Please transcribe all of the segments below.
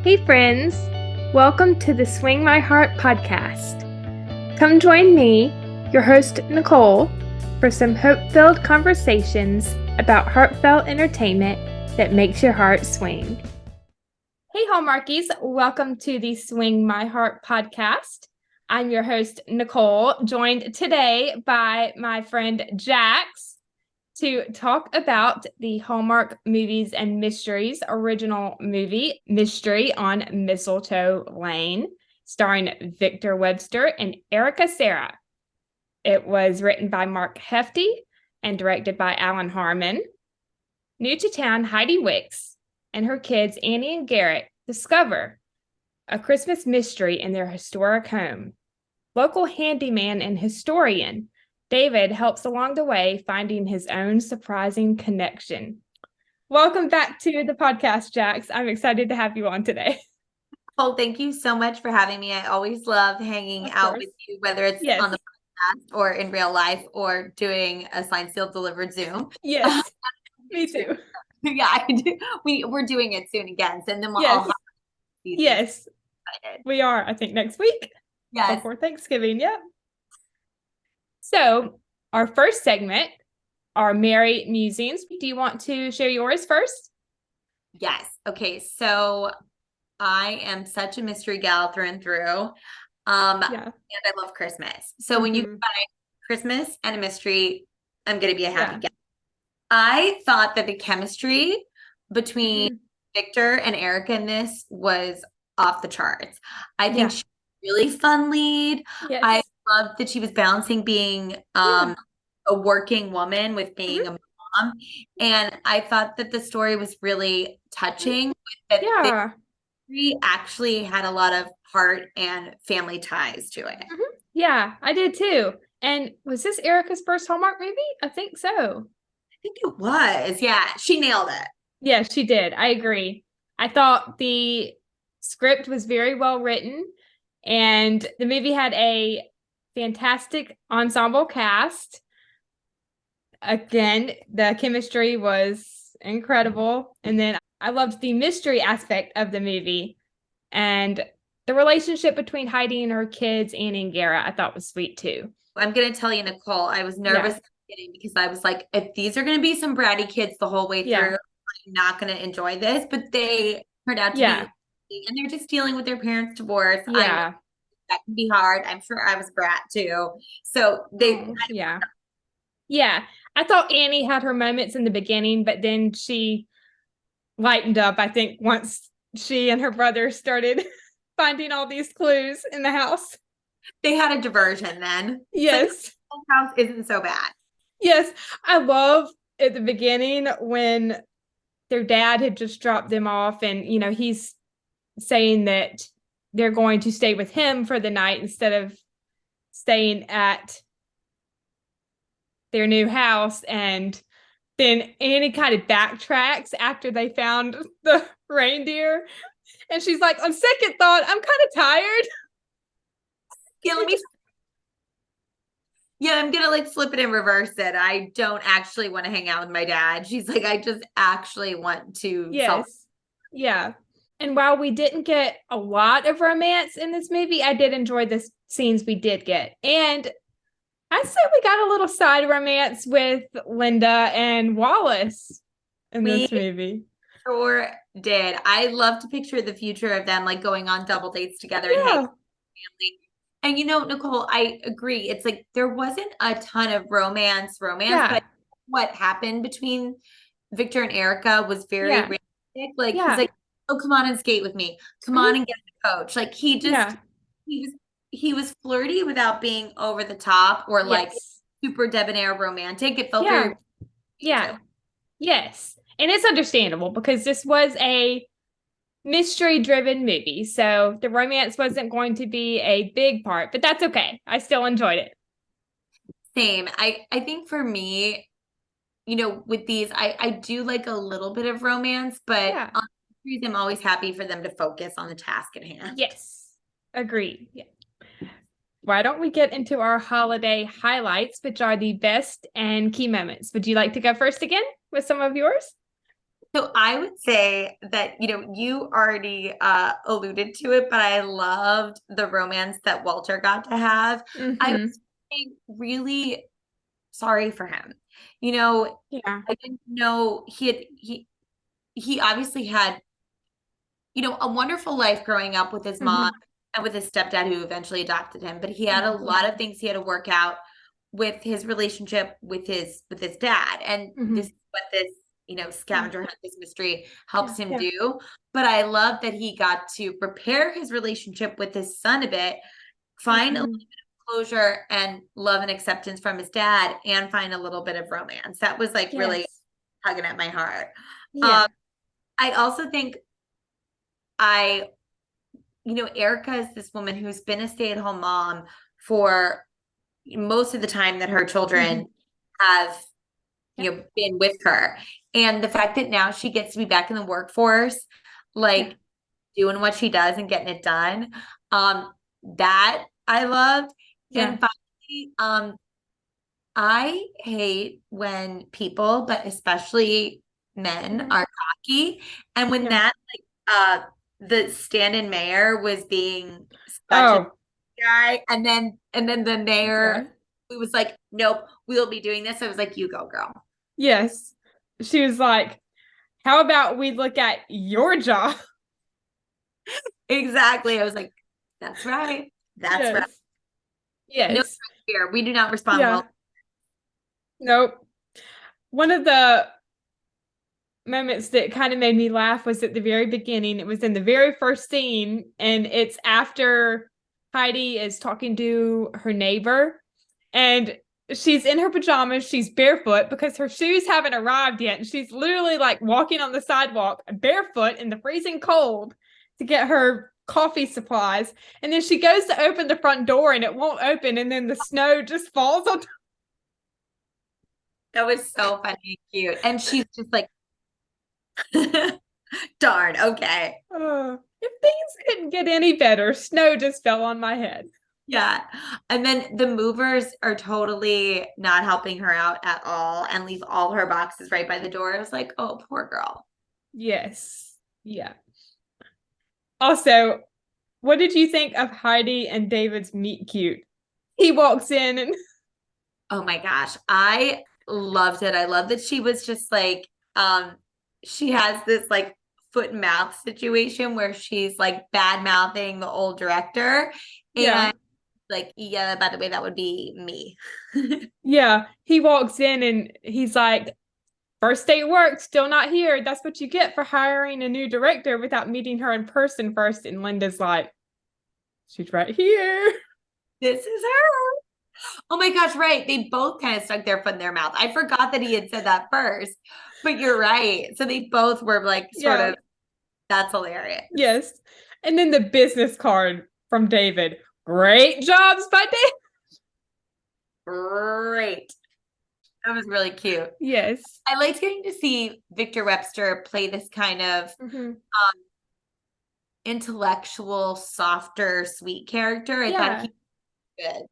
Hey friends, welcome to the Swing My Heart podcast. Come join me, your host Nicole, for some hope-filled conversations about heartfelt entertainment that makes your heart swing. Hey Hallmarkies, welcome to the Swing My Heart podcast. I'm your host Nicole, joined today by my friend Jax to talk about the Hallmark Movies and Mysteries original movie, Mystery on Mistletoe Lane, starring Victor Webster and Erica Serra. It was written by Mark Hefty and directed by Alan Harmon. New to town, Heidi Wicks and her kids, Annie and Garrett, discover a Christmas mystery in their historic home. Local handyman and historian David helps along the way, finding his own surprising connection. Welcome back to the podcast, Jax. I'm excited to have you on today. Oh, thank you so much for having me. I always love hanging out with you, whether it's on the podcast or in real life or doing a signed, sealed, delivered Zoom. Yes, me too. Yeah, I do. We're doing it soon again. So then we'll yes. all have yes, we are, I think, next week. Yes. Before Thanksgiving, yeah. So our first segment are Merry Musings. Do you want to share yours first? Yes. Okay. So I am such a mystery gal through and through. And I love Christmas. So when you combine Christmas and a mystery, I'm going to be a happy gal. I thought that the chemistry between Victor and Erica in this was off the charts. I think she's a really fun lead. Yes. I loved that she was balancing being a working woman with being a mom. And I thought that the story was really touching. That Victory actually had a lot of heart and family ties to it. Yeah, I did too. And was this Erica's first Hallmark movie? I think so. I think it was. Yeah, she nailed it. Yeah, she did. I agree. I thought the script was very well written, and the movie had a fantastic ensemble cast. Again, the chemistry was incredible. And then I loved the mystery aspect of the movie. And the relationship between Heidi and her kids, Annie and Garrett, I thought was sweet too. I'm going to tell you, Nicole, I was nervous because I was like, if these are going to be some bratty kids the whole way through, I'm not going to enjoy this. But they turned out to be, and they're just dealing with their parents' divorce. Yeah. That can be hard. I'm sure I was a brat too. So they, yeah. I thought Annie had her moments in the beginning, but then she lightened up, I think, once she and her brother started finding all these clues in the house. They had a diversion then. Yes. Like, the house isn't so bad. Yes. I love at the beginning when their dad had just dropped them off and, you know, he's saying that they're going to stay with him for the night instead of staying at their new house. And then Annie kind of backtracks after they found the reindeer. And she's like, on second thought, I'm kind of tired. I'm gonna like flip it and reverse it. I don't actually want to hang out with my dad. She's like, I just actually want to. Yeah. And while we didn't get a lot of romance in this movie, I did enjoy the scenes we did get. And I say we got a little side romance with Linda and Wallace in this movie. Sure did. I love to picture the future of them like going on double dates together and hanging with family. And you know, Nicole, I agree. It's like there wasn't a ton of romance, but what happened between Victor and Erica was very realistic. Like he's like, oh, come on and skate with me. Come on and get the coach. Like he just he was flirty without being over the top or like super debonair romantic. It felt very Yes. And it's understandable because this was a mystery-driven movie. So the romance wasn't going to be a big part, but that's okay. I still enjoyed it. Same. I think for me, you know, with these, I do like a little bit of romance, but on series, I'm always happy for them to focus on the task at hand. Yes. Agreed. Yeah. Why don't we get into our holiday highlights, which are the best and key moments? Would you like to go first again with some of yours? So I would say that, you already alluded to it, but I loved the romance that Walter got to have. I Mm-hmm. was really sorry for him. You know, Yeah. I didn't know he obviously had, a wonderful life growing up with his mom Mm-hmm. and with his stepdad who eventually adopted him, but he had a Mm-hmm. lot of things he had to work out with his relationship with his dad. And Mm-hmm. this is what this, Yeah. scavenger hunt, this mystery Yeah. helps him Yeah. do. But I love that he got to prepare his relationship with his son a bit, find a little Mm-hmm. bit of closure and love and acceptance from his dad, and find a little bit of romance. That was like really Yes. tugging at my heart. Yeah. Um, I also think I Erica is this woman who's been a stay-at-home mom for most of the time that her Mm-hmm. children have, Yeah. been with her. And the fact that now she gets to be back in the workforce, Yeah. like doing what she does and getting it done, that I loved. Yeah. And finally, I hate when people, but especially men, Mm-hmm. are cocky. And when Yeah. that, the stand-in mayor was being such a Oh, guy, and then the mayor yeah. was like, "Nope, we'll be doing this." I was like, "You go, girl." Yes. She was like, how about we look at your job? Exactly. I was like, "That's right. That's right. Yes. No Yes. fear. We do not respond Yeah. well." Nope. One of the moments that kind of made me laugh was at the very beginning. It was in the very first scene, and it's after Heidi is talking to her neighbor, and she's in her pajamas. She's barefoot because her shoes haven't arrived yet, and she's literally like walking on the sidewalk barefoot in the freezing cold to get her coffee supplies. And then she goes to open the front door, and it won't open, and then the snow just falls on. That was so funny and cute. And she's just like, darn, okay. If things couldn't get any better, snow just fell on my head. Yeah. And then the movers are totally not helping her out at all and leave all her boxes right by the door. I was like, oh, poor girl. Yes. Yeah. Also, what did you think of Heidi and David's meet cute? He walks in and Oh my gosh. I loved it. I love that she was just like, she has this like foot and mouth situation where she's like bad mouthing the old director. yeah. And like, yeah, by the way, that would be me. Yeah. He walks in and he's like, first day at work, still not here. That's what you get for hiring a new director without meeting her in person first. And Linda's like, she's right here. This is her. Oh my gosh, right. They both kind of stuck their foot in their mouth. I forgot that he had said that first, but you're right. So they both were like, sort Yeah. of, that's hilarious. Yes. And then the business card from David. Great jobs by David. Great. That was really cute. Yes. I liked getting to see Victor Webster play this kind of Mm-hmm. intellectual, softer, sweet character. I thought Yeah. he was good.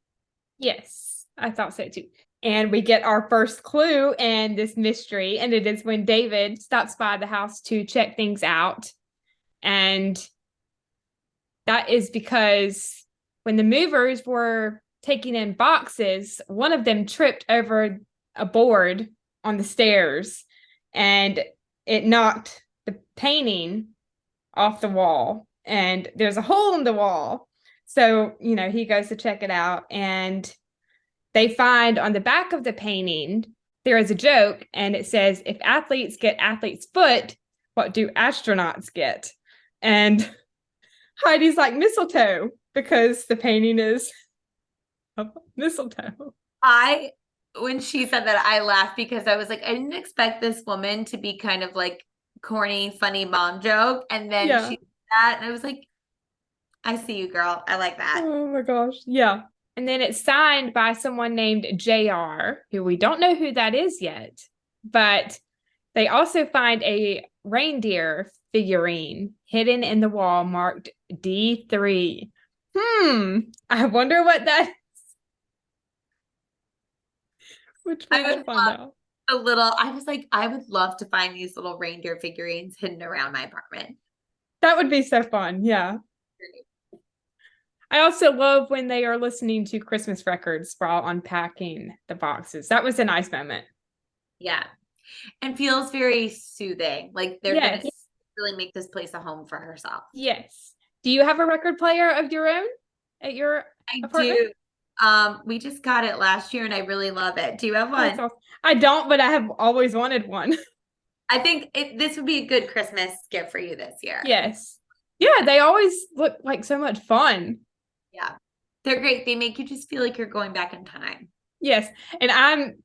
Yes, I thought so too. And we get our first clue in this mystery, and it is when David stops by the house to check things out. And that is because when the movers were taking in boxes, one of them tripped over a board on the stairs and it knocked the painting off the wall. And there's a hole in the wall. So, he goes to check it out, and they find on the back of the painting, there is a joke, and it says, if athletes get athlete's foot, what do astronauts get? And Heidi's like, mistletoe, because the painting is mistletoe. When she said that, I laughed because I was like, I didn't expect this woman to be kind of like corny, funny mom joke. And then Yeah. she did that, and I was like, I see you, girl. I like that. Oh my gosh. Yeah. And then it's signed by someone named JR, who we don't know who that is yet. But they also find a reindeer figurine hidden in the wall marked D3. I wonder what that is. Which we I would will find love, out. I was like, I would love to find these little reindeer figurines hidden around my apartment. That would be so fun. Yeah. I also love when they are listening to Christmas records while unpacking the boxes. That was a nice moment. Yeah. And feels very soothing. Like they're going to Yes. really make this place a home for herself. Yes. Do you have a record player of your own at your I apartment? do. We just got it last year and I really love it. Do you have That's one? awesome. I don't, but I have always wanted one. I think this would be a good Christmas gift for you this year. Yes. Yeah, they always look like so much fun. Yeah. They're great. They make you just feel like you're going back in time. Yes. And I'm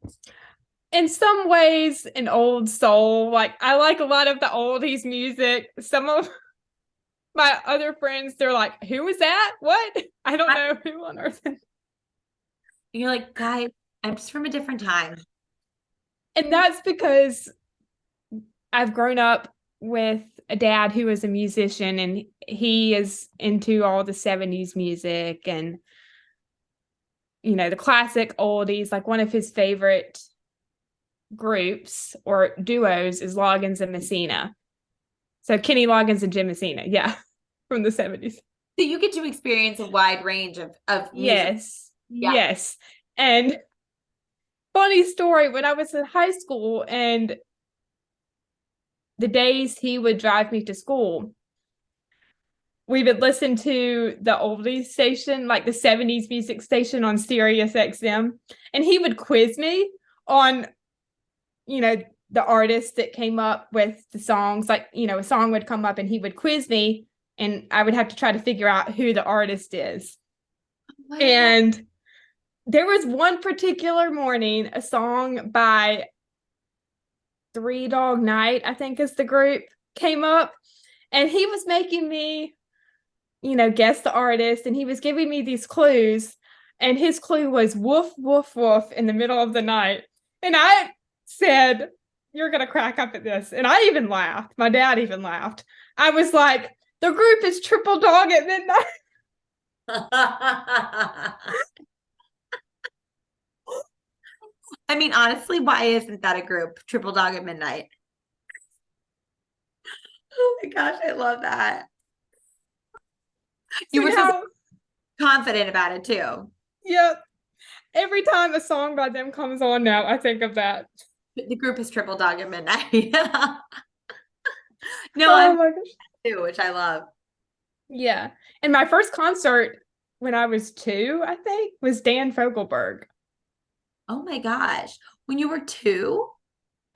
in some ways an old soul. Like I like a lot of the oldies music. Some of my other friends, they're like, who is that? What? I don't know who on earth. You're like, guys, I'm just from a different time. And that's because I've grown up with a dad who is a musician and he is into all the 70s music and the classic oldies. Like one of his favorite groups or duos is Loggins and Messina. So Kenny Loggins and Jim Messina, yeah, from the 70s. So you get to experience a wide range of music. Yes. Yeah. Yes. And funny story, when I was in high school and the days he would drive me to school, we would listen to the oldies station, like the 70s music station on Sirius XM, and he would quiz me on, the artists that came up with the songs. Like, a song would come up and he would quiz me, and I would have to try to figure out who the artist is. Wow. And there was one particular morning, a song by Three Dog Night, I think is the group, came up, and he was making me guess the artist, and he was giving me these clues, and his clue was woof, woof, woof in the middle of the night. And I said, you're going to crack up at this. And I even laughed. My dad even laughed. I was like, the group is Triple Dog at Midnight. I mean, honestly, why isn't that a group? Triple Dog at Midnight. Oh my gosh, I love that. You were so confident about it too. Yep. Every time a song by them comes on now, I think of that. The group is Triple Dog at Midnight. No, oh my gosh. Too, which I love. Yeah. And my first concert when I was 2, I think, was Dan Fogelberg. Oh my gosh. When you were 2?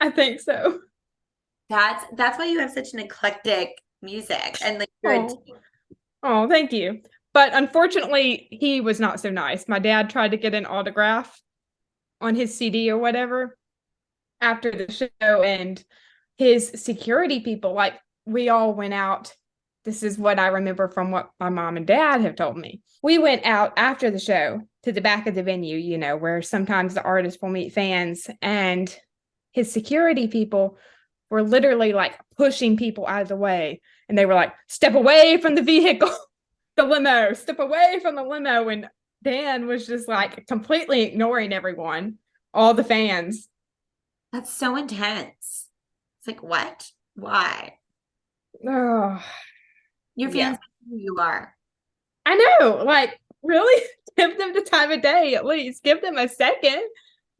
I think so. That's why you have such an eclectic music and like you're Oh, thank you. But unfortunately, he was not so nice. My dad tried to get an autograph on his CD or whatever after the show, and his security people, like, we all went out. This is what I remember from what my mom and dad have told me. We went out after the show to the back of the venue, where sometimes the artist will meet fans, and his security people were literally like pushing people out of the way. And they were like, step away from the vehicle, the limo, step away from the limo. And Dan was just like completely ignoring everyone, all the fans. That's so intense. It's like, what? Why? Oh, your fans know who you are. I know. Like, really? Give them the time of day at least. Give them a second.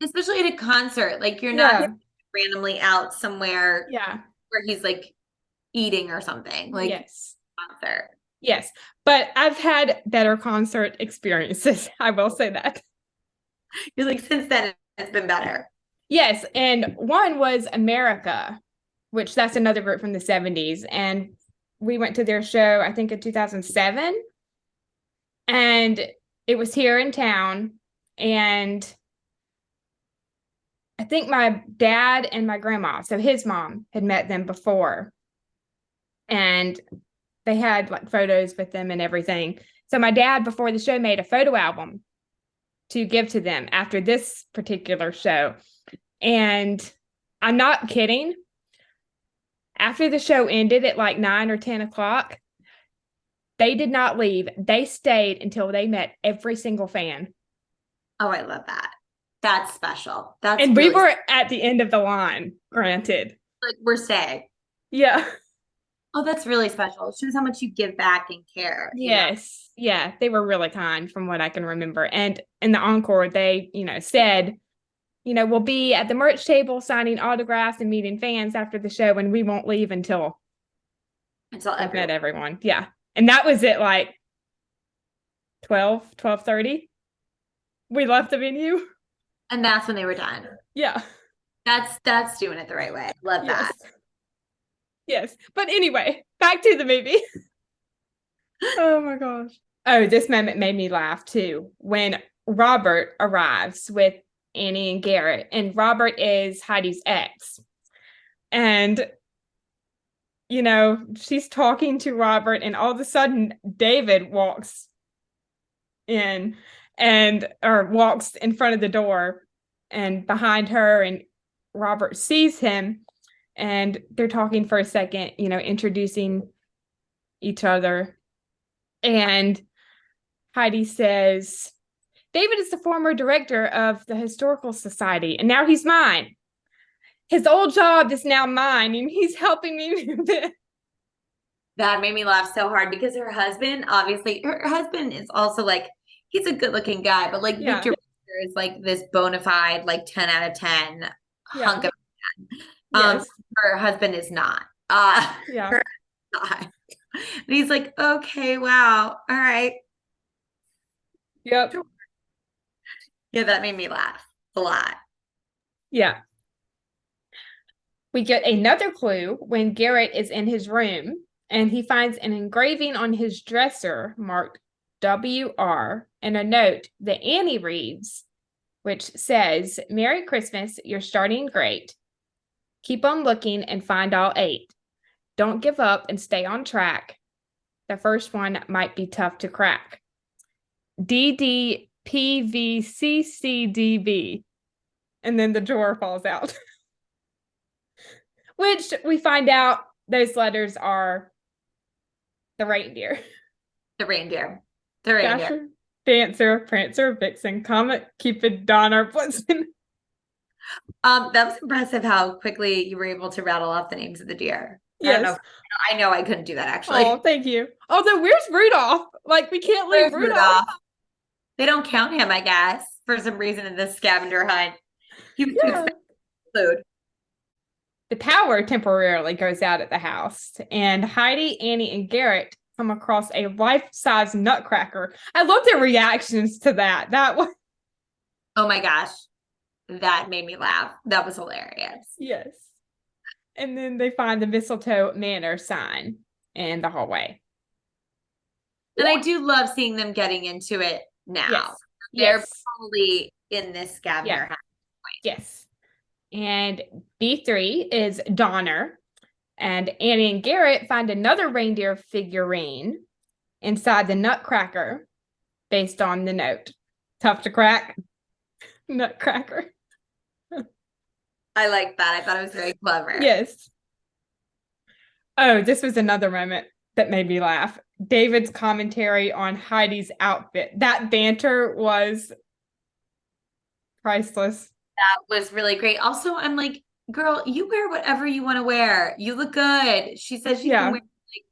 Especially at a concert. Like, you're not randomly out somewhere where he's like eating or something. Like, concert. Yes. But I've had better concert experiences. I will say that. You're like, since then, it's been better. Yes. And one was America, which that's another group from the 70s. And we went to their show, I think in 2007. And it was here in town. And I think my dad and my grandma, so his mom, had met them before. And they had like photos with them and everything. So my dad, before the show, made a photo album to give to them after this particular show. And I'm not kidding. After the show ended at like 9 or 10 o'clock, they did not leave. They stayed until they met every single fan. Oh, I love that. That's special. That's And we really were at the end of the line, granted. like we're saying. Yeah. Oh, that's really special. It shows how much you give back and care, you know? Yes. Yeah. They were really kind from what I can remember. And in the encore, they, said, we'll be at the merch table signing autographs and meeting fans after the show, and we won't leave until Until we've met everyone. everyone. Yeah. And that was at like 12:30. We left the venue. And that's when they were done. Yeah. That's doing it the right way. Love Yes. that. Yes. But anyway, back to the movie. Oh my gosh. Oh, this moment made me laugh too. When Robert arrives with Annie and Garrett, and Robert is Heidi's ex. And, she's talking to Robert, and all of a sudden, David walks in or walks in front of the door and behind her, and Robert sees him, and they're talking for a second, introducing each other. And Heidi says, David is the former director of the Historical Society, and now he's mine. His old job is now mine, and he's helping me with it. That made me laugh so hard because her husband is also like, he's a good looking guy, but like Victor is like this bona fide, like 10 out of 10 hunk of man. Yes. Her husband is not. Yeah. Not. And he's like, okay, wow. All right. Yep. Yeah, that made me laugh a lot. Yeah. We get another clue when Garrett is in his room and he finds an engraving on his dresser marked WR and a note that Annie reads, which says, Merry Christmas, you're starting great. Keep on looking and find all 8. Don't give up and stay on track. The first one might be tough to crack. DDPVCCDB. And then the drawer falls out. Which we find out those letters are the reindeer. The reindeer. The reindeer. Dasher, Dancer, Prancer, Vixen, Comet, Cupid, Donner, Blitzen. That was impressive how quickly you were able to rattle off the names of the deer. Yes. I know I couldn't do that actually. Oh, thank you. Although, where's Rudolph? Like, we can't leave Rudolph. They don't count him, I guess, for some reason in this scavenger hunt. He was too expensive to include. The power temporarily goes out at the house, and Heidi, Annie, and Garrett come across a life-size nutcracker. I love their reactions to that. Oh my gosh. That made me laugh. That was hilarious. Yes. And then they find the Mistletoe Manor sign in the hallway. And I do love seeing them getting into it now. Yes. They're probably in this scavenger hunt point. Yes. And B3 is Donner. And Annie and Garrett find another reindeer figurine inside the nutcracker based on the note. Tough to crack. Nutcracker. I like that. I thought it was very clever. Yes. Oh, this was another moment that made me laugh. David's commentary on Heidi's outfit. That banter was priceless. That was really great. Also, I'm like, girl, you wear whatever you want to wear. You look good. She says she can wear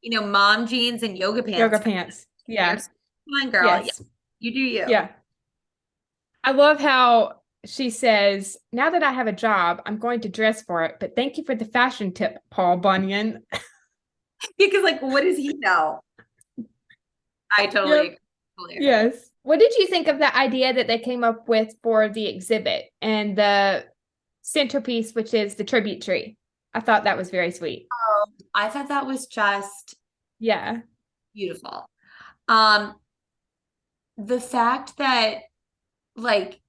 like, mom jeans and yoga pants. Yoga pants. Yeah. Come on, girl. Yes. Yeah. You do you. Yeah. I love how she says, now that I have a job, I'm going to dress for it, but thank you for the fashion tip, Paul Bunyan. Because like, what does he know? I totally agree. Yes. What did you think of the idea that they came up with for the exhibit and the centerpiece, which is the tribute tree? I thought that was very sweet. I thought that was just beautiful. The fact that like,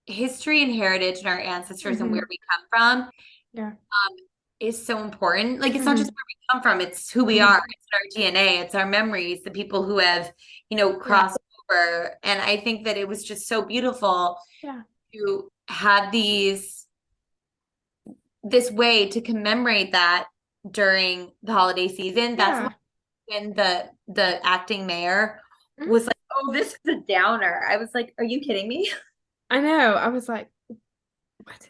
history and heritage and our ancestors and where we come from is so important. Like, it's not just where we come from, it's who we are, it's our DNA, it's our memories, the people who have, crossed over. And I think that it was just so beautiful to have this way to commemorate that during the holiday season. That's when the acting mayor was like, Oh, this is a downer. I was like, are you kidding me? I know. I was like, what?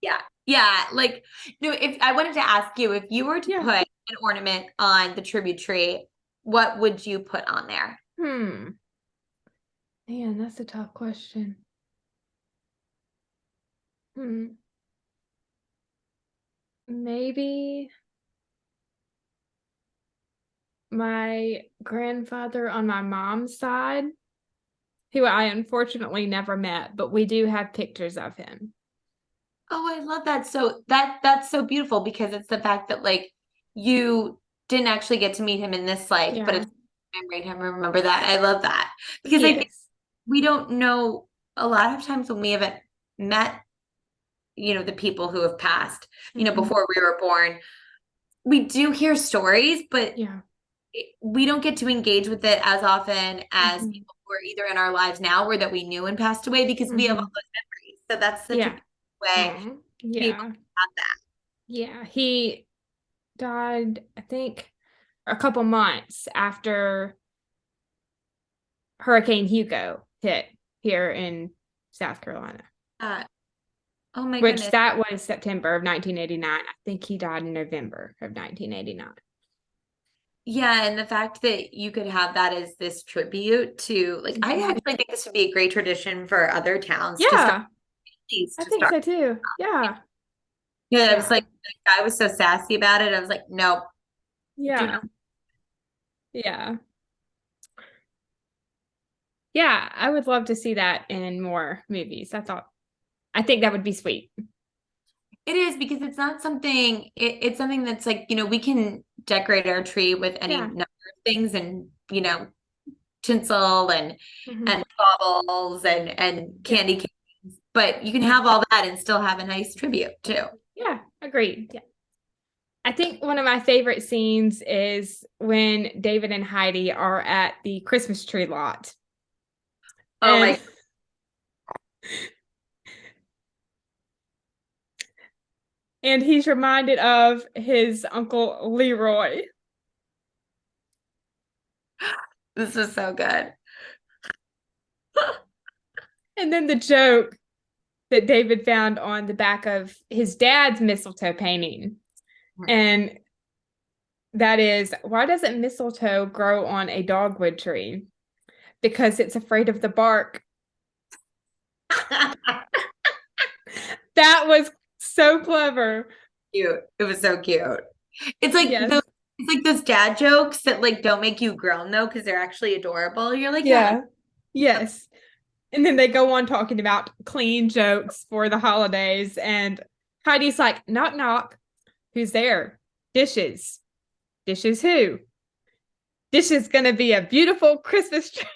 Yeah. Yeah. Like, no, if I wanted to ask you, if you were to Yeah. put an ornament on the tribute tree, what would you put on there? Man, that's a tough question. Hmm. Maybe my grandfather on my mom's side, who I unfortunately never met, but we do have pictures of him. Oh, I love that. So that's so beautiful because it's the fact that like you didn't actually get to meet him in this life, but Yeah. it's memory him. Remember that. I love that because I think Yes. we don't know a lot of times when we haven't met, the people who have passed, Mhm. before we were born. We do hear stories, but Yeah. we don't get to engage with it as often as Mhm. people who are either in our lives now or that we knew and passed away because we have all Mhm. those memories. So that's such a Yeah. beautiful way Aw. to be able to Yeah. have that. Yeah. He died, I think, a couple months after Hurricane Hugo hit here in South Carolina, Oh my which goodness. that was September of 1989. I think he died in November of 1989. Yeah, and the fact that you could have that as this tribute to like I Mhm. actually think this would be a great tradition for other towns to start Yeah, these I to think start. so too. Yeah. Yeah, I was Yeah. like the guy was so sassy about it. I was like, no, do not. Yeah. Yeah. Yeah, I would love to see that in more movies. I think that would be sweet. It is because it's not something it's something that's like, we can decorate our tree with any Yeah. number of things and, tinsel Mhm. and baubles and Yeah. candy canes, but you can have all that and still have a nice tribute too. Yeah, agreed. Yeah. I think one of my favorite scenes is when David and Heidi are at the Christmas tree lot. Oh And my, and he's reminded of his uncle Leroy. this is so good. And then the joke that David found on the back of his dad's mistletoe painting. And that is, why doesn't mistletoe grow on a dogwood tree? Because it's afraid of the bark. That was so clever. Cute. It was so cute. It's like Yes. those it's like those dad jokes that like don't make you groan though because they're actually adorable. You're like, yeah, Yeah. Yes. And then they go on talking about clean jokes for the holidays. And Heidi's like, knock, knock. Who's there? Dishes. Dishes who? This is going to be a beautiful Christmas tree.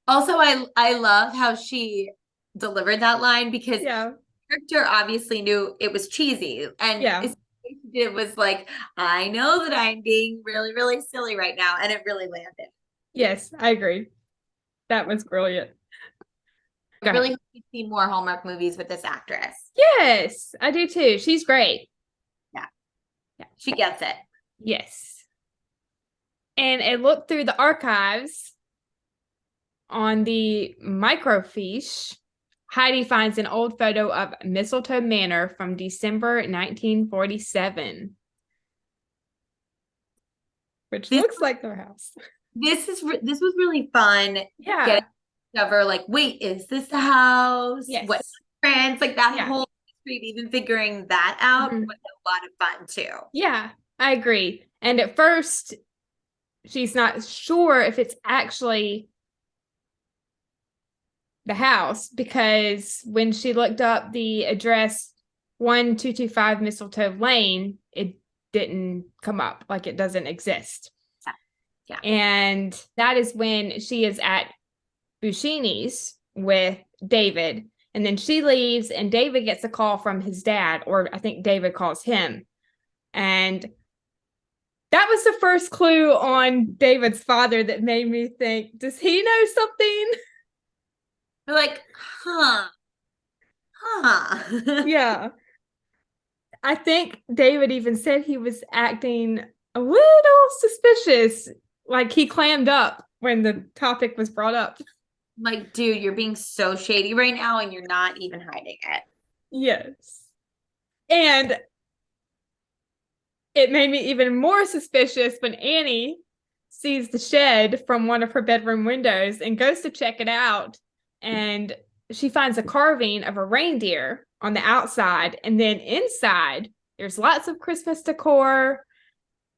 also, I love how she delivered that line because Yeah. character obviously knew it was cheesy, and Yeah. it was like, I know that I'm being really, really silly right now, and it really landed. Yes, I agree. That was brilliant. I Go really ahead. hope we see more Hallmark movies with this actress. Yes, I do too. She's great. Yeah, Yeah. she gets it. Yes. And a look through the archives on the microfiche, Heidi finds an old photo of Mistletoe Manor from December 1947, which This looks like their house. this was really fun. Getting Yeah. to discover like, wait, is this the house? What Yes. friends? Like that Yeah. whole history of even figuring that out Mhm. was a lot of fun too. Yeah, I agree. And at first, she's not sure if it's actually the house because when she looked up the address 1225 Mistletoe Lane, it didn't come up, like it doesn't exist. Yeah. And that is when she is at Bushini's with David. And then she leaves, and David gets a call from his dad, or I think David calls him. And that was the first clue on David's father that made me think, does he know something? We're like, huh. Yeah. I think David even said he was acting a little suspicious, like he clammed up when the topic was brought up. Like, dude, you're being so shady right now and you're not even hiding it. Yes. And it made me even more suspicious when Annie sees the shed from one of her bedroom windows and goes to check it out. And she finds a carving of a reindeer on the outside. And then inside, there's lots of Christmas decor.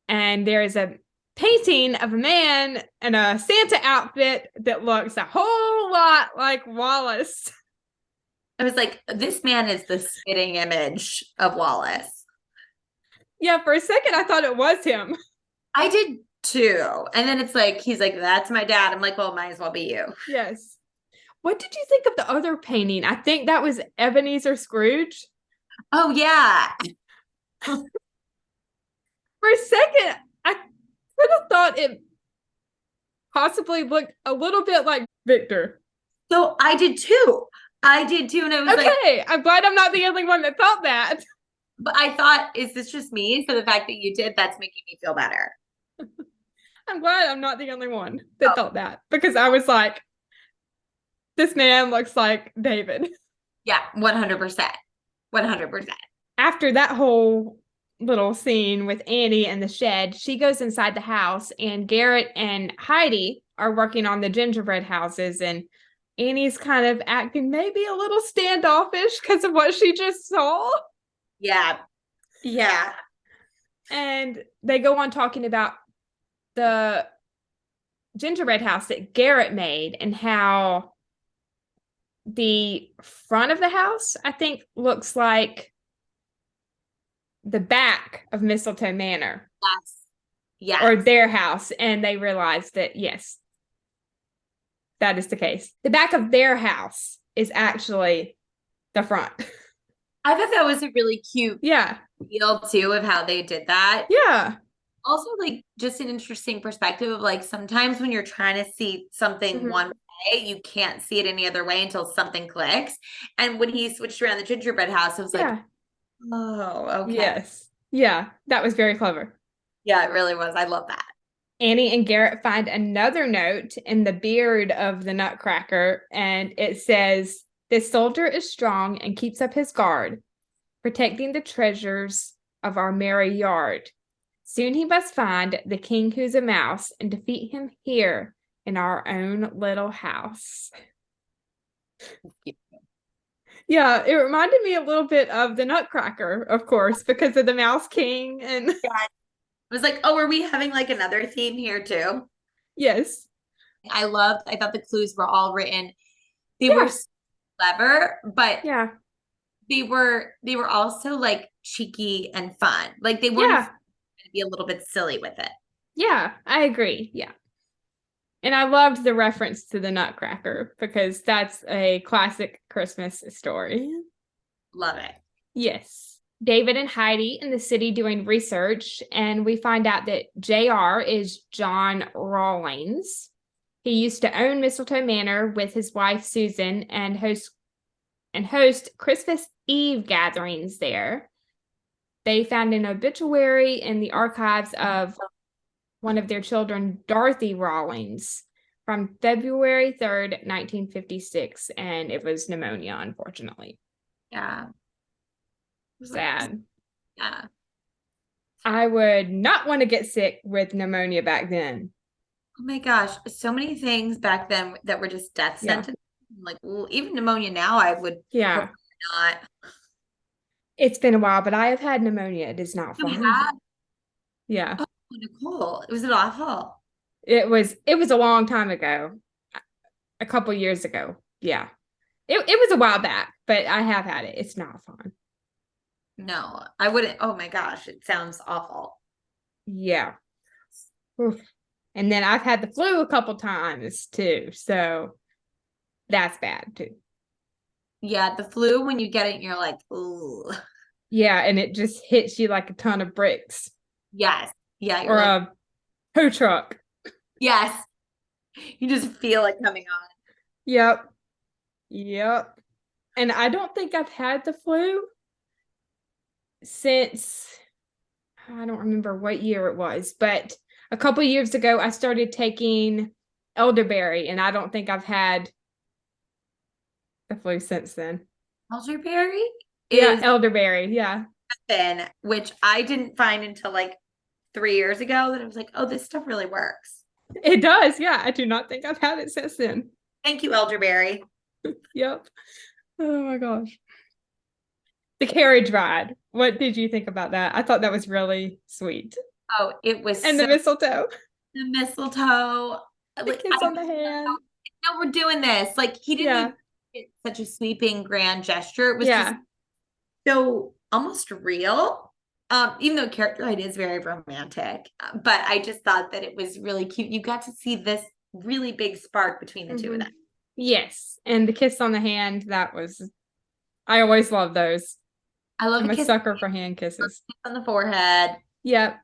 And there's a painting of a man in a Santa outfit that looks a whole lot like Wallace. I was like, this man is the spitting image of Wallace. Yeah, for a second, I thought it was him. I did too. And then it's like, he's like, that's my dad. I'm like, well, might as well be you. Yes. What did you think of the other painting? I think that was Ebenezer Scrooge. Oh, yeah. For a second, I could have thought it possibly looked a little bit like Victor. So I did too. I did too. And I was like, Okay, I'm glad I'm not the only one that thought that. but I thought, is this just me? So the fact that you did, that's making me feel better. I'm glad I'm not the only one that thought that because I was like, this man looks like David. Yeah, 100%. 100%. After that whole little scene with Annie and the shed, she goes inside the house, and Garrett and Heidi are working on the gingerbread houses, and Annie's kind of acting maybe a little standoffish because of what she just saw. Yeah. Yeah. And they go on talking about the gingerbread house that Garrett made and how the front of the house, I think, looks like the back of Mistletoe Manor. Yes. Yes. Or their house. And they realized that, yes, that is the case. The back of their house is actually the front. I thought that was a really cute Yeah. feel too of how they did that. Yeah. Also, like, just an interesting perspective of like sometimes when you're trying to see something one way, you can't see it any other way until something clicks. And when he switched around the gingerbread house, I was like, oh, okay. Yes. Yeah. That was very clever. Yeah, it really was. I love that. Annie and Garrett find another note in the beard of the Nutcracker, and it says, "This soldier is strong and keeps up his guard, protecting the treasures of our merry yard. Soon he must find the king who's a mouse and defeat him here in our own little house." Yeah, it reminded me a little bit of the Nutcracker, of course, because of the Mouse King and I was like, oh, are we having like another theme here too? yes. I thought the clues were all written. They were so clever, but Yeah. they were also like cheeky and fun. Like they weren't going to be a little bit silly with it. Yeah, I agree. Yeah. And I loved the reference to the Nutcracker because that's a classic Christmas story. Love it. Yes. David and Heidi in the city doing research, and we find out that JR is John Rawlings. He used to own Mistletoe Manor with his wife Susan and host Christmas Eve gatherings there. They found an obituary in the archives of one of their children, Dorothy Rawlings, from February 3rd, 1956, and it was pneumonia, unfortunately. Yeah. Sad. Yeah. I would not want to get sick with pneumonia back then. Oh my gosh, so many things back then that were just death sentences. Like, well, even pneumonia now, I would not. It's been a while, but I have had pneumonia. It is not fun. Yeah. Oh, Nicole, was it awful? It was a long time ago. A couple years ago. Yeah. It was a while back, but I have had it. It's not fun. No, I wouldn't. Oh my gosh, it sounds awful. Yeah. Oof. And then I've had the flu a couple times too. So that's bad too. Yeah, the flu, when you get it, you're like, ooh. Yeah, and it just hits you like a ton of bricks. Yes. Yeah. Or like, a tow truck. Yes. You just feel it coming on. Yep. Yep. And I don't think I've had the flu since, I don't remember what year it was, but a couple years ago, I started taking elderberry, and I don't think I've had the flu since then. Elderberry Yeah, is elderberry. Yeah. thin, which I didn't find until like 3 years ago that I was like, oh, this stuff really works. It does. Yeah. I do not think I've had it since then. Thank you, elderberry. Yep. Oh my gosh. The carriage ride. What did you think about that? I thought that was really sweet. Oh, it was And the so mistletoe. the mistletoe. The Like kiss I on the hand. know we're doing this. Like he didn't Yeah. even it's such a sweeping grand gesture. It was just Yeah. so almost real. Even though character light is very romantic, but I just thought that it was really cute. You got to see this really big spark between the two of them. Yes. And the kiss on the hand, I always love those. I love I'm a a kiss sucker for hand kisses. on the forehead. Yep.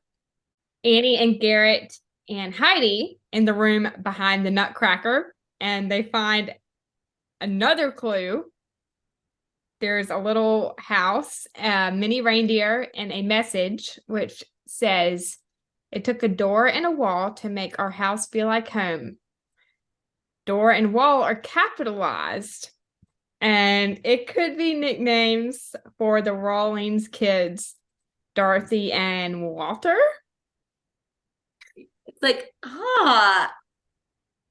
Annie and Garrett and Heidi in the room behind the Nutcracker, and they find another clue. There's a little house, a mini reindeer, and a message which says, "It took a door and a wall to make our house feel like home." Door and wall are capitalized, and it could be nicknames for the Rawlings kids, Dorothy and Walter. It's like,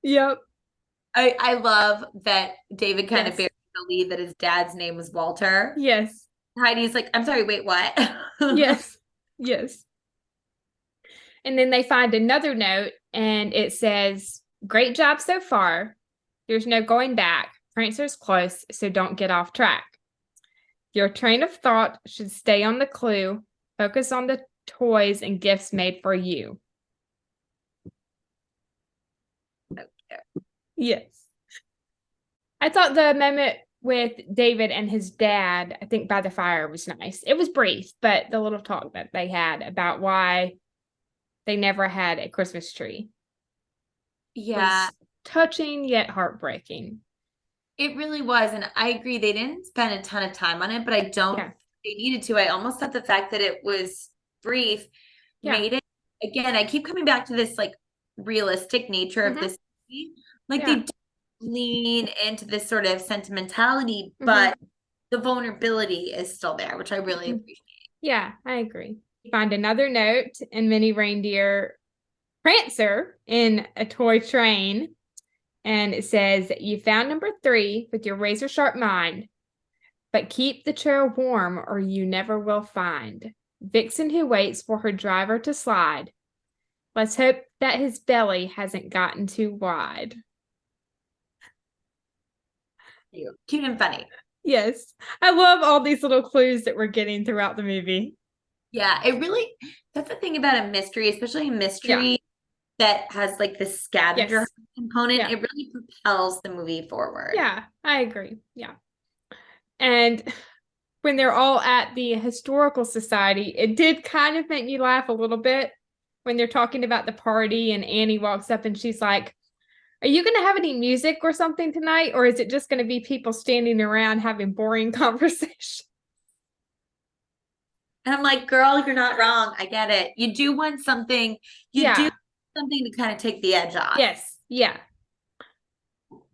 Yep. I love that David kind of Yes. buried the lead that his dad's name was Walter. Yes. Heidi's like, I'm sorry, wait, what? Yes. Yes. And then they find another note, and it says, "Great job so far. There's no going back. Prancer's close, so don't get off track. Your train of thought should stay on the clue. Focus on the toys and gifts made for you." Yes. I thought the moment with David and his dad, I think by the fire, was nice. It was brief, but the little talk that they had about why they never had a Christmas tree Yeah, was touching yet heartbreaking. it really was. And I agree, they didn't spend a ton of time on it, but I don't Yeah. they needed to. I almost thought the fact that it was brief Yeah. made it again. I keep coming back to this like realistic nature of this movie. Like Yeah. they don't lean into this sort of sentimentality, but the vulnerability is still there, which I really appreciate. Yeah, I agree. Find another note in Mini Reindeer Prancer in a toy train, and it says, "You found number 3 with your razor sharp mind, but keep the trail warm or you never will find Vixen who waits for her driver to slide. Let's hope that his belly hasn't gotten too wide." Cute and funny. Yes, I love all these little clues that we're getting throughout the movie. Yeah, that's the thing about a mystery, especially a mystery that has like the scavenger component. Yeah. It really propels the movie forward. Yeah, I agree. Yeah. And when they're all at the historical society, it did kind of make me laugh a little bit when they're talking about the party and Annie walks up and she's like, "Are you going to have any music or something tonight? Or is it just going to be people standing around having boring conversation?" And I'm like, girl, you're not wrong. I get it. You do want something, do something to kind of take the edge off. Yes. Yeah.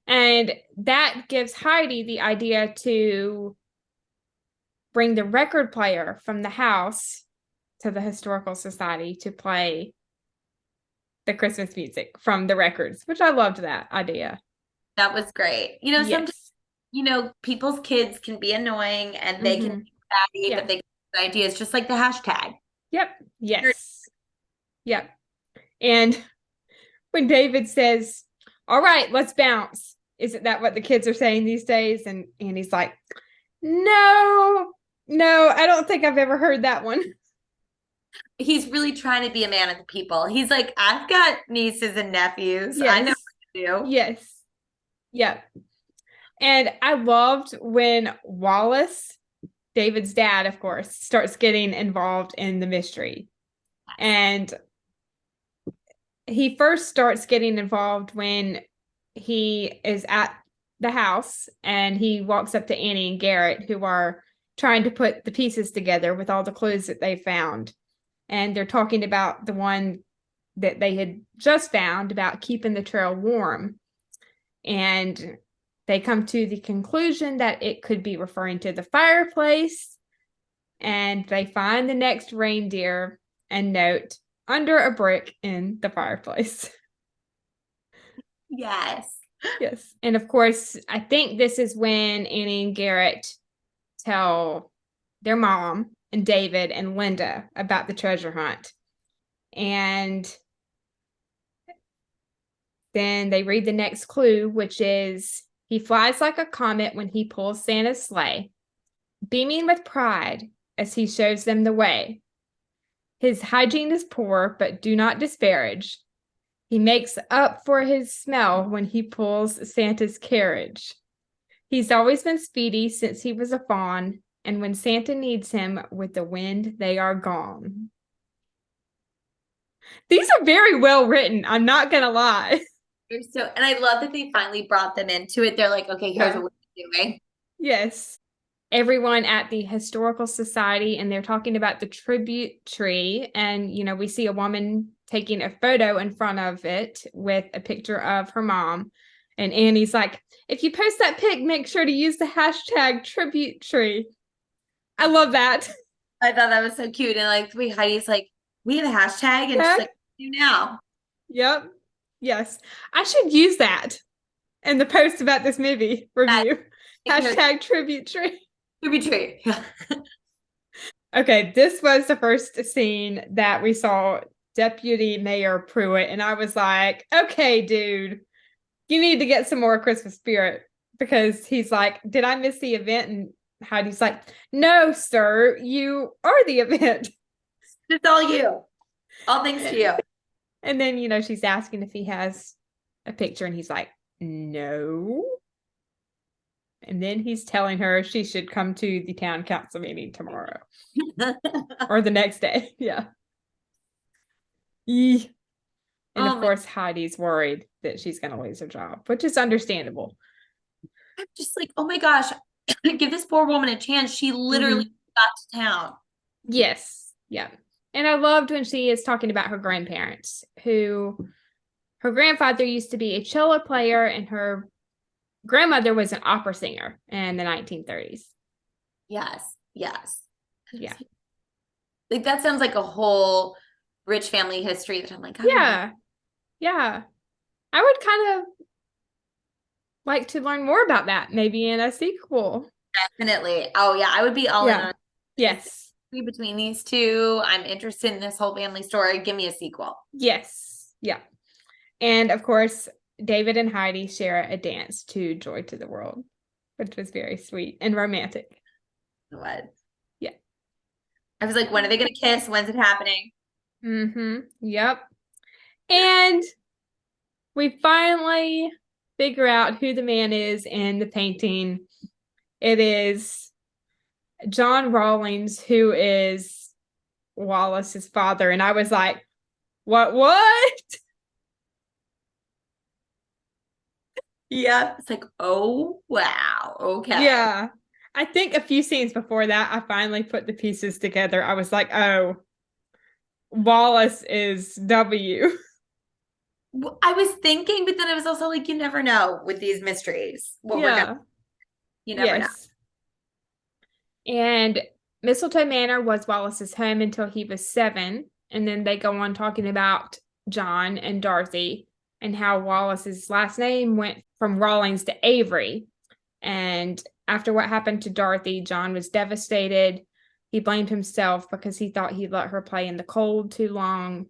And that gives Heidi the idea to bring the record player from the house to the historical society to play the Christmas music from the records, which I loved that idea. That was great. Sometimes, people's kids can be annoying and they can be batty, but they get ideas, just like the hashtag. Yep. Yes. Yep. And when David says, "All right, let's bounce," isn't that what the kids are saying these days? And he's like, no, I don't think I've ever heard that one. He's really trying to be a man of the people. He's like, I've got nieces and nephews. Yes. I know what to do. Yes. Yep. And I loved when Wallace, David's dad, of course, starts getting involved in the mystery. And he first starts getting involved when he is at the house and he walks up to Annie and Garrett, who are trying to put the pieces together with all the clues that they found. And they're talking about the one that they had just found about keeping the trail warm. And they come to the conclusion that it could be referring to the fireplace. And they find the next reindeer and note under a brick in the fireplace. Yes. Yes. And of course, I think this is when Annie and Garrett tell their mom and David and Linda about the treasure hunt. And then they read the next clue, which is he flies like a comet when he pulls Santa's sleigh, beaming with pride as he shows them the way. His hygiene is poor, but do not disparage. He makes up for his smell when he pulls Santa's carriage. He's always been speedy since he was a fawn, and when Santa needs him, with the wind they are gone. These are very well written, I'm not gonna lie. And I love that they finally brought them into it. They're like, okay, here's what we're doing. Yes. Everyone at the Historical Society, and they're talking about the tribute tree. And, we see a woman taking a photo in front of it with a picture of her mom. And Annie's like, if you post that pic, make sure to use the hashtag tribute tree. I love that. I thought that was so cute. And like, wait, Heidi's like, we have a hashtag. And she's like, do now. Yep. Yes. I should use that in the post about this movie review. Hashtag tribute tree. Tribute tree. Okay, this was the first scene that we saw Deputy Mayor Pruitt, and I was like, okay, dude, you need to get some more Christmas spirit, because he's like, did I miss the event? And Heidi's like, no, sir, you are the event. It's all you. All thanks to you. And then, she's asking if he has a picture, and he's like, no. And then he's telling her she should come to the town council meeting tomorrow. Or the next day. Yeah. And of course, Heidi's worried that she's going to lose her job, which is understandable. I'm just like, oh my gosh, give this poor woman a chance. She literally got to town. Yes. Yeah. And I loved when she is talking about her grandparents, who her grandfather used to be a cello player and her grandmother was an opera singer in the 1930s. Yes. Yes. Yeah. Like that sounds like a whole rich family history that I'm like, yeah. Yeah. I would kind of like to learn more about that, maybe in a sequel. Definitely. Oh yeah, I would be all in on. Yes. Between these two, I'm interested in this whole family story. Give me a sequel. Yes. Yeah. And of course, David and Heidi share a dance to Joy to the World, which was very sweet and romantic. It was. Yeah. I was like, when are they going to kiss? When's it happening? Yep. And we finally figure out who the man is in the painting. It is John Rawlings, who is Wallace's father. And I was like, what? Yeah. It's like, oh, wow. Okay. Yeah. I think a few scenes before that, I finally put the pieces together. I was like, oh, Wallace is W. I was thinking, but then I was also like, you never know with these mysteries. You never know. And Mistletoe Manor was Wallace's home until he was 7. And then they go on talking about John and Dorothy and how Wallace's last name went from Rawlings to Avery. And after what happened to Dorothy, John was devastated. He blamed himself because he thought he let her play in the cold too long.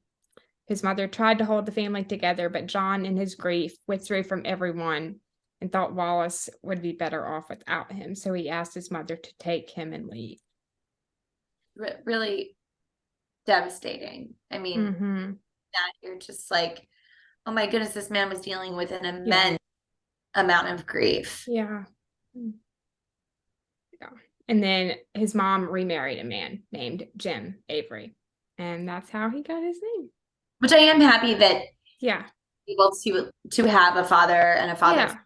His mother tried to hold the family together, but John, in his grief, withdrew from everyone and thought Wallace would be better off without him. So he asked his mother to take him and leave. Really devastating. I mean, that you're just like, oh my goodness, this man was dealing with an immense amount of grief. Yeah. And then his mom remarried a man named Jim Avery. And that's how he got his name. Which I am happy that able to have a father and a father.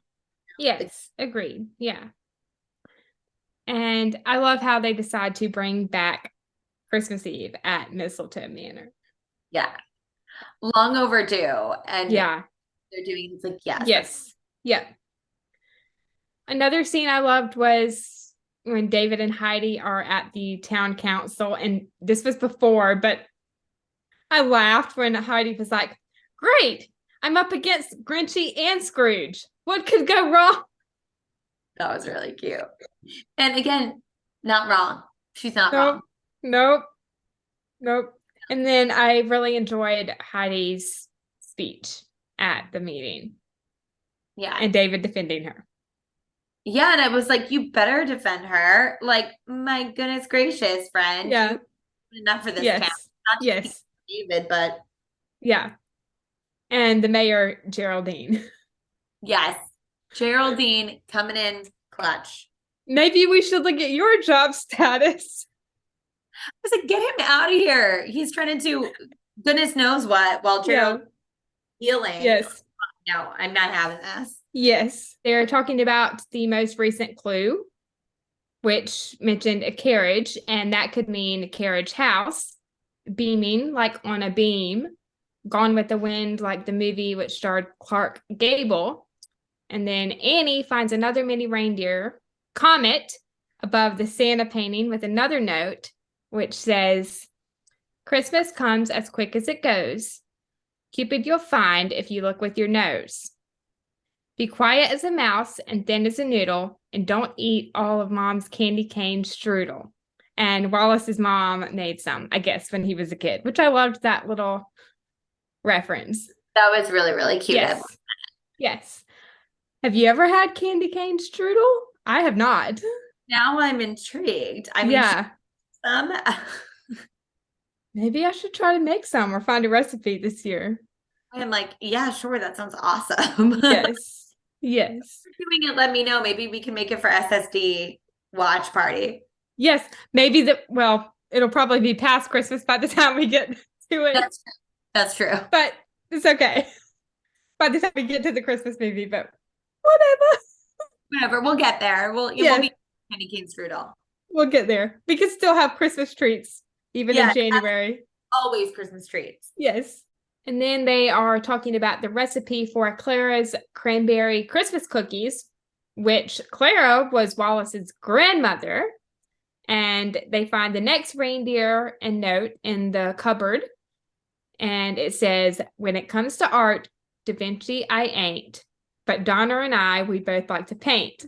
Yes, agreed. Yeah. And I love how they decide to bring back Christmas Eve at Mistletoe Manor. Yeah. long overdue. And Yeah. they're doing it's like, yes, that's Yes. Yeah. Another scene I loved was when David and Heidi are at the town council, and this was before, but I laughed when Heidi was like, "Great, I'm up against Grinchy and Scrooge. What could go wrong?" that was really cute. And again, not wrong. She's not Nope, wrong. nope, nope. And then I really enjoyed Heidi's speech at the meeting Yeah. and David defending her. Yeah, and I was like, you better defend her. Like, my goodness gracious, friend, Yeah. you enough for this town. Yes. Not just because Yes. of David, but Yeah. And the mayor, Geraldine. yes, Geraldine coming in clutch. Maybe we should look at your job status. I was like, get him out of here. He's trying to do goodness knows what while Yeah. Gerald healing. Yes. No, I'm not having this. Yes. They're talking about the most recent clue, which mentioned a carriage, and that could mean a carriage house, beaming like on a beam, Gone with the Wind, like the movie which starred Clark Gable. And then Annie finds another mini reindeer, Comet, above the Santa painting with another note, which says, Christmas comes as quick as it goes. Cupid you'll find if you look with your nose. Be quiet as a mouse and thin as a noodle, and don't eat all of Mom's candy cane strudel. And Wallace's mom made some, I guess, when he was a kid, which I loved that little reference. That was really, really cute. Yes. Yes. Have you ever had candy cane strudel? I have not. Now I'm intrigued. I mean, Yeah. some Maybe I should try to make some or find a recipe this year. I'm like, yeah, sure, that sounds awesome. Yes. Yes. Doing it, let me know. Maybe we can make it for SSD watch party. Yes. Maybe well, it'll probably be past Christmas by the time we get to it. That's true. But it's okay. By the time we get to the Christmas movie, but whatever. Whatever. We'll get there. We'll be candy cane strudel. We'll get there. We can still have Christmas treats even in January. Always Christmas treats. Yes. And then they are talking about the recipe for Clara's cranberry Christmas cookies, which Clara was Wallace's grandmother. And they find the next reindeer and note in the cupboard. And it says, when it comes to art, Da Vinci I ain't. But Donna and I, we both like to paint.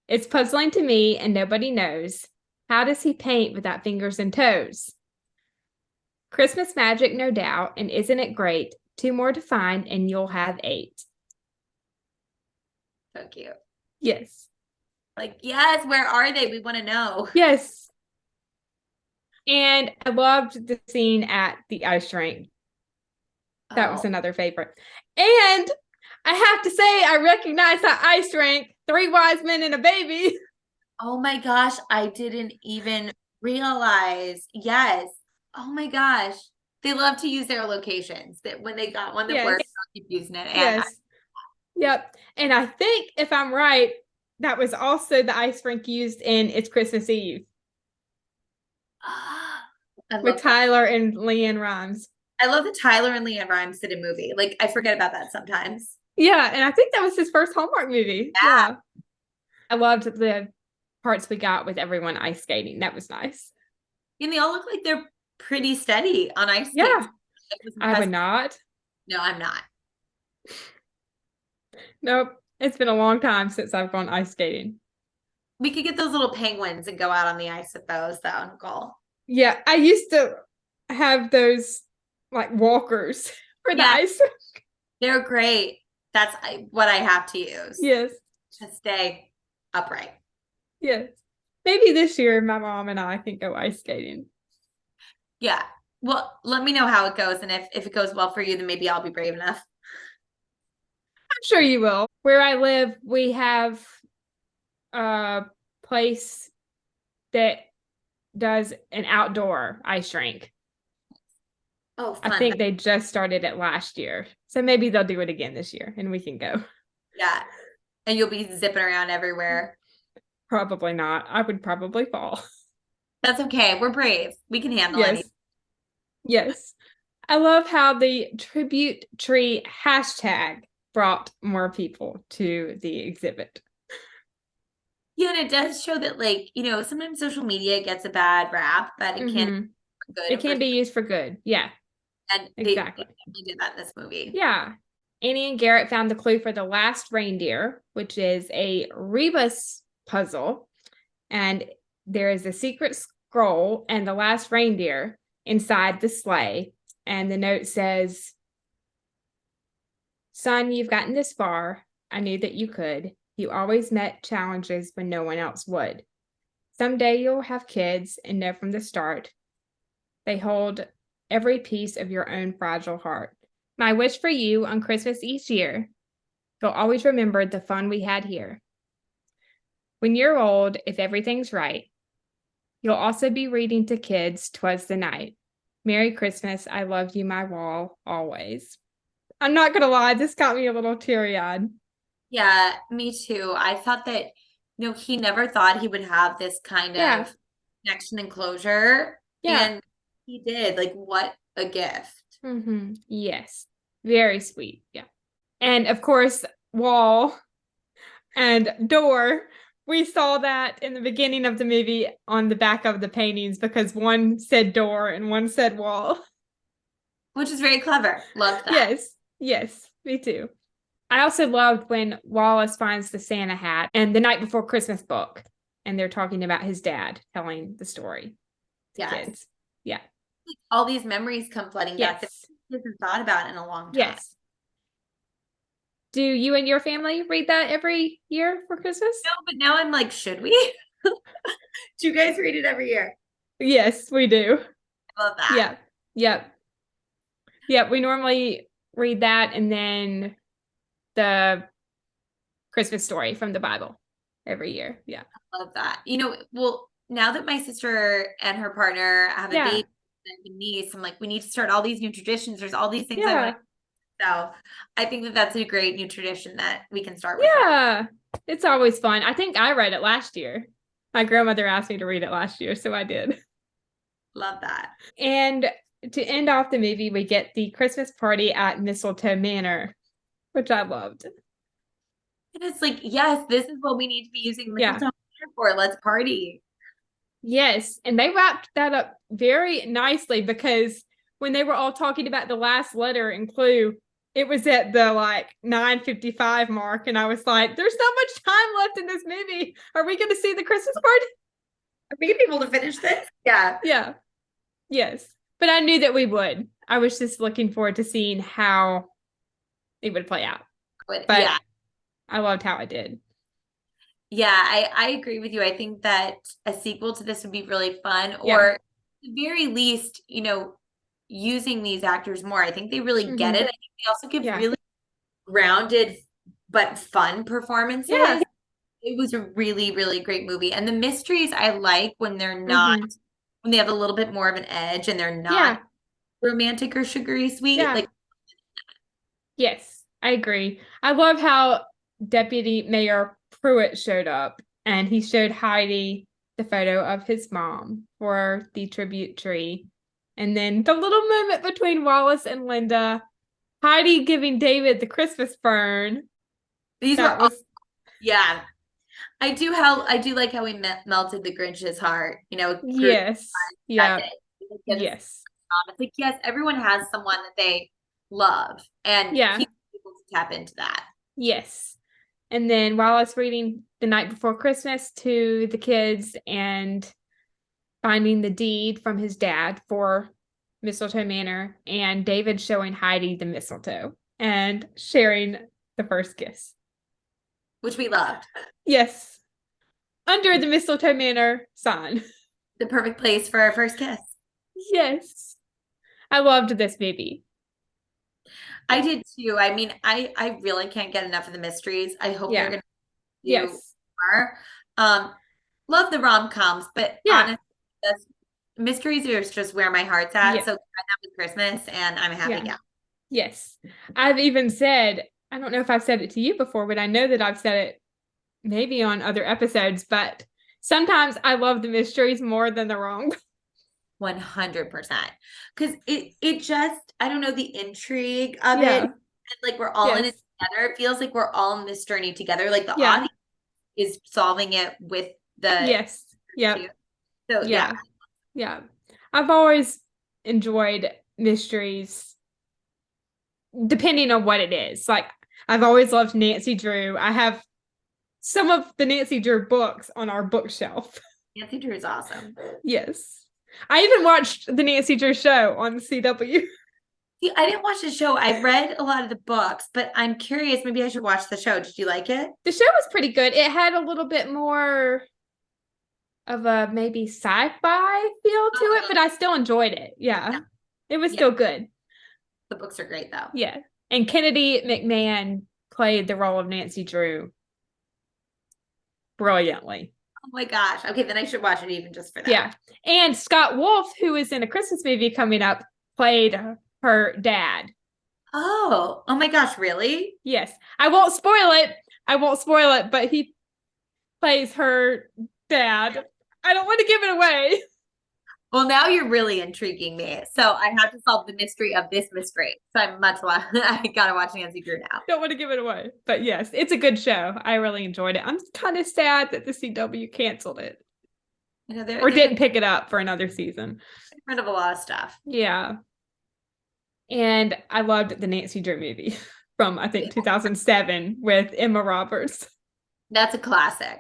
It's puzzling to me and nobody knows. How does he paint without fingers and toes? Christmas magic, no doubt, and isn't it great? 2 more to find and you'll have 8. So cute. Yes. Like, yes, where are they? We want to know. Yes. And I loved the scene at the ice rink. That was another favorite. And I have to say, I recognize that ice rink, 3 wise men and a baby. Oh my gosh, I didn't even realize. Yes. Oh my gosh. They love to use their locations. That when they got one that worked, I'll keep using it. And yes. Yep. And I think if I'm right, that was also the ice rink used in It's Christmas Eve. With Tyler and Leanne Rimes. I love the Tyler and Leanne Rimes did a movie. Like, I forget about that sometimes. Yeah, and I think that was his first Hallmark movie. Yeah. I loved the parts we got with everyone ice skating. That was nice. And they all look like they're pretty steady on ice skates. Yeah. I would not. No, I'm not. Nope. It's been a long time since I've gone ice skating. We could get those little penguins and go out on the ice with those, though, Nicole. Yeah, I used to have those like walkers for the ice. They're great. That's what I have to use. Yes. To stay upright. Yes. Maybe this year my mom and I can go ice skating. Yeah. Well, let me know how it goes. And if it goes well for you, then maybe I'll be brave enough. I'm sure you will. Where I live, we have a place that does an outdoor ice rink. Oh, fun. I think they just started it last year. So maybe they'll do it again this year and we can go. Yeah. And you'll be zipping around everywhere. Probably not. I would probably fall. That's okay. We're brave. We can handle it. Yes. I love how the tribute tree hashtag brought more people to the exhibit. Yeah, and it does show that, like, sometimes social media gets a bad rap, but it can Mm-hmm. be good It and can be used for good. Yeah, and they exactly. definitely did that in this movie. Yeah. Annie and Garrett found the clue for the last reindeer, which is a rebus puzzle. And there is a secret scroll and the last reindeer inside the sleigh. And the note says, "Son, you've gotten this far. I knew that you could. You always met challenges when no one else would. Someday you'll have kids and know from the start they hold every piece of your own fragile heart. My wish for you on Christmas each year, you'll always remember the fun we had here. When you're old, if everything's right, you'll also be reading to kids 'Twas the Night. Merry Christmas, I love you, my wall, always." I'm not gonna lie, this got me a little teary-eyed. Yeah, me too. I thought that, he never thought he would have this kind Yeah, of connection and closure, yeah. and he did. Like, what a gift. Yes. Very sweet. Yeah. And of course, wall and door. We saw that in the beginning of the movie on the back of the paintings because one said door and one said wall. Which is very clever. Loved that. Yes. Yes. Me too. I also loved when Wallace finds the Santa hat and the Night Before Christmas book, and they're talking about his dad telling the story to Yes. kids. Yeah. All these memories come flooding back that Yes. he hasn't thought about in a long time. Yes. Do you and your family read that every year for Christmas? No, but now I'm like, should we? Do you guys read it every year? Yes, we do. I love that. Yeah. Yep. Yep. We normally read that and then the Christmas story from the Bible every year. Yeah. I love that. Well, now that my sister and her partner have a Yeah. baby and a niece, I'm like, we need to start all these new traditions. There's all these things I want Yeah. to. So I think that that's a great new tradition that we can start with. Yeah. It's always fun. I think I read it last year. My grandmother asked me to read it last year, so I did. Love that. And to end off the movie, we get the Christmas party at Mistletoe Manor, which I loved. And it's like, yes, this is what we need to be using Yeah. mistletoe for. Let's party. Yes. And they wrapped that up very nicely because when they were all talking about the last letter and clue, it was at the like 9:55 mark. And I was like, there's not much time left in this movie. Are we going to see the Christmas party? Are we going to be able to finish this? Yeah. Yeah. Yes. But I knew that we would. I was just looking forward to seeing how it would play out. But yeah. I loved how it did. Yeah, I agree with you. I think that a sequel to this would be really fun, or at the very least, using these actors more. I think they really get it. I think they also give really grounded but fun performances. Yeah. It was a really, really great movie. And the mysteries I like when they're not, when they have a little bit more of an edge and they're not romantic or sugary sweet. Yeah. Like, yes, I agree. I love how Deputy Mayor Pruitt showed up and he showed Heidi the photo of his mom for the tribute tree. And then the little moment between Wallace and Linda, Heidi giving David the Christmas fern. These were yeah. I do like how we melted the Grinch's heart. Yes. Yeah. Yes. It's like, yes, everyone has someone that they love, and he's able to tap into that. Yes. And then Wallace reading The Night Before Christmas to the kids and finding the deed from his dad for Mistletoe Manor, and David showing Heidi the mistletoe and sharing the first kiss. Which we loved. Yes. Under the Mistletoe Manor sign. The perfect place for our first kiss. Yes. I loved this movie. I did too. I mean, I really can't get enough of the mysteries. I hope they're going to do more. Love the rom-coms, but honestly, mysteries are just where my heart's at. So that was Christmas, and I'm happy now. Yes. I've even said, I don't know if I've said it to you before, but I know that I've said it maybe on other episodes, but sometimes I love the mysteries more than the rom. 100%. Because it just, I don't know, the intrigue of it. Yeah. And like we're all in Yes. it together. It feels like we're all in this journey together. Like the Yeah. audience is solving it with the Yes. Yep. too. So Yeah. Yeah. I've always enjoyed mysteries depending on what it is. Like I've always loved Nancy Drew. I have some of the Nancy Drew books on our bookshelf. Nancy Drew is awesome. Yes. I even watched the Nancy Drew show on CW. See, I didn't watch the show. I read a lot of the books, but I'm curious. Maybe I should watch the show. Did you like it? The show was pretty good. It had a little bit more of a maybe sci-fi feel to it, but I still enjoyed it. Yeah. It was still good. The books are great though. Yeah. And Kennedy McMahon played the role of Nancy Drew brilliantly. Oh my gosh. Okay, then I should watch it even just for that. Yeah. And Scott Wolf, who is in a Christmas movie coming up, played her dad. Oh my gosh, really? Yes. I won't spoil it, but he plays her dad. I don't want to give it away. Well, now you're really intriguing me. So I have to solve the mystery of this mystery. So I gotta watch Nancy Drew now. Don't want to give it away. But yes, it's a good show. I really enjoyed it. I'm kind of sad that the CW canceled it. You know, or didn't pick it up for another season. Rid of a lot of stuff. Yeah. And I loved the Nancy Drew movie from, I think, 2007 with Emma Roberts. That's a classic.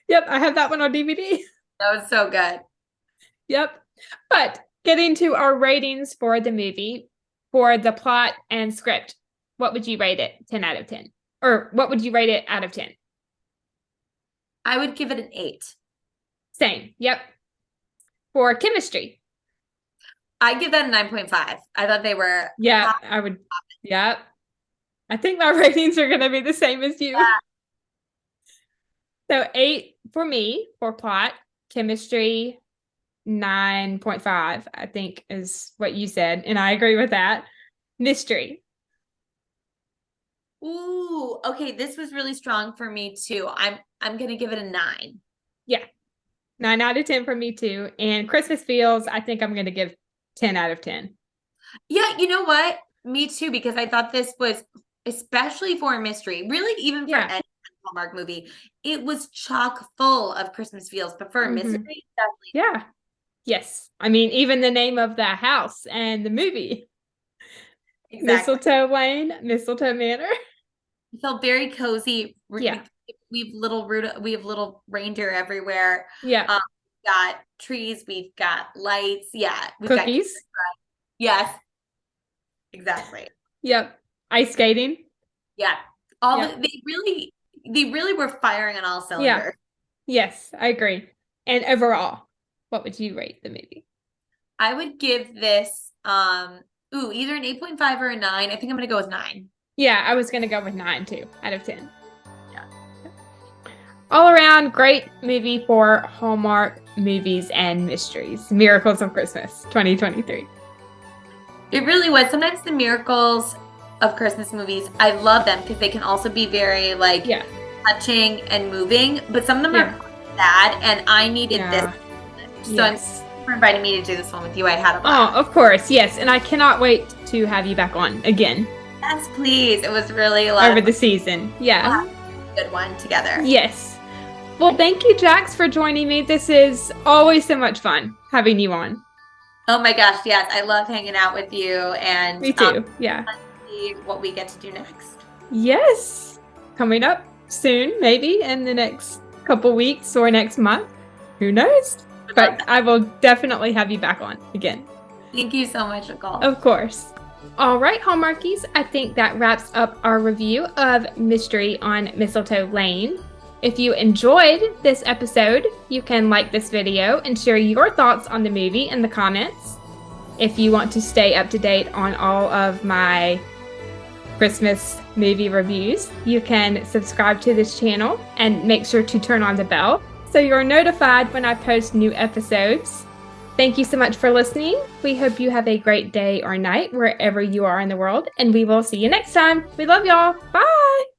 Yep, I have that one on DVD. That was so good. Yep. But getting to our ratings for the movie, for the plot and script, what would you rate it 10 out of 10? Or what would you rate it out of 10? I would give it an 8. Same. Yep. For chemistry, I give that a 9.5. I thought they were. Yeah, I would. Yep. I think my ratings are going to be the same as you. Yeah. So 8 for me for plot, chemistry, 9.5, I think is what you said. And I agree with that. Mystery. Ooh, okay. This was really strong for me too. I'm going to give it a 9. Yeah. 9 out of 10 for me too. And Christmas feels, I think I'm going to give 10 out of 10. Yeah, you know what? Me too, because I thought this was, especially for a mystery, really even for any Hallmark movie, it was chock full of Christmas feels, but for a mystery, definitely. Yeah. Yes. I mean, even the name of the house and the movie. Exactly. Mistletoe Lane, Mistletoe Manor. It felt very cozy. Yeah. We have little reindeer everywhere. Yeah. We've got trees, we've got lights. Yeah. We've Cookies. Yes. Exactly. Yep. Ice skating. Yeah. They really were firing on all cylinders. Yeah. Yes, I agree. And overall, what would you rate the movie? I would give this either an 8.5 or a 9. I think I'm gonna go with 9. Yeah, I was gonna go with 9 too, out of 10. Yeah. All around great movie for Hallmark movies and mysteries. Miracles of Christmas 2023. It really was. Sometimes the miracles of Christmas movies, I love them because they can also be very touching and moving, but some of them are sad, and I needed this. So yes. I'm for inviting me to do this one with you. I had a blast. Oh, of course, yes, and I cannot wait to have you back on again. Yes, please. It was really a lot over the season. Yeah, good one together. Yes. Well, thank you, Jax, for joining me. This is always so much fun having you on. Oh my gosh, yes. I love hanging out with you. And me too. Yeah. Let's see what we get to do next. Yes. Coming up soon, maybe in the next couple weeks or next month. Who knows? But I will definitely have you back on again. Thank you so much, Nicole. Of course. All right, Hallmarkies. I think that wraps up our review of Mystery on Mistletoe Lane. If you enjoyed this episode, you can like this video and share your thoughts on the movie in the comments. If you want to stay up to date on all of my Christmas movie reviews, you can subscribe to this channel and make sure to turn on the bell so you're notified when I post new episodes. Thank you so much for listening. We hope you have a great day or night wherever you are in the world, and we will see you next time. We love y'all. Bye!